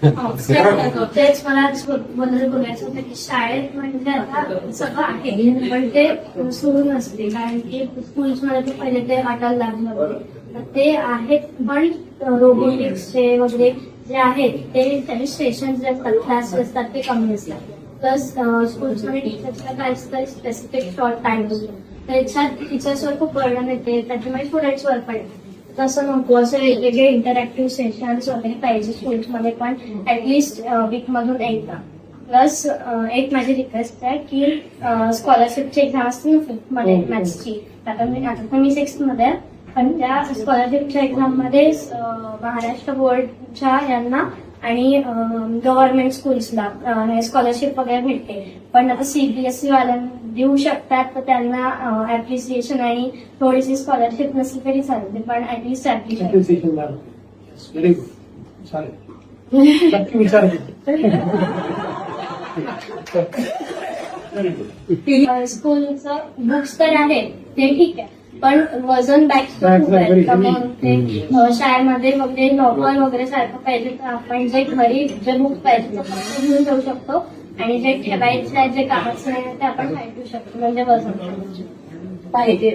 तेच मला बद्दल बोलायचं होतं की शाळेत म्हणजे आता सगळं आहे पण ते सुरू नसते, कारण की स्कूल्समध्ये ते पहिले ते वाटायला लागलं होते. तर ते आहेत, पण रोबोटिक्सचे वगैरे जे आहेत ते त्याचे सेशन जे असतात, क्लास असतात ते कमी असतात. प्लस स्कूल्समध्ये टीचर्सला काय असतं, स्पेसिफिक शॉर्ट टाइम असतो, त्याच्यात टीचर्सवर खूप बर्डन येते, त्याच्यामुळे स्टुडंट्सवर पण येते. तसं नको, असं वेगवेगळे इंटरॅक्टिव्ह सेशन्स वगैरे पाहिजे स्कूल्समध्ये, पण ऍटलिस्ट वीक मधून एकदा. प्लस एक माझी रिक्वेस्ट आहे की स्कॉलरशिपची एक्झाम असते ना फिफ्थ मध्ये मॅथ्सची, आता मी 6th मध्ये आहे, पण त्या स्कॉलरशिपच्या एक्झाम मध्ये महाराष्ट्र बोर्डच्या यांना आणि गव्हर्नमेंट स्कूल्सला हे स्कॉलरशिप वगैरे भेटते. पण आता सीबीएसई वाल्यांना देऊ शकतात, तर त्यांना ऍप्रिसिएशन आणि थोडीशी स्कॉलरशिप नसली तरी चालते, पण ऍटलिस्ट ऍप्रिसिएशन. व्हेरी गुड, चालेल, नक्की विचार स्कूलचं बुक्स तर आहे ते ठीक आहे, पण वजन बॅग्स ते शाळेमध्ये वगैरे लॉकर वगैरे सारखं पाहिजे, तर आपण जे घरी जे बुक पाहिजे ते घेऊन जाऊ शकतो, आणि जे ठेवायचे आहे जे कामाचं नाही ते आपण पाठवू शकतो, म्हणजे वजन पाहिजे.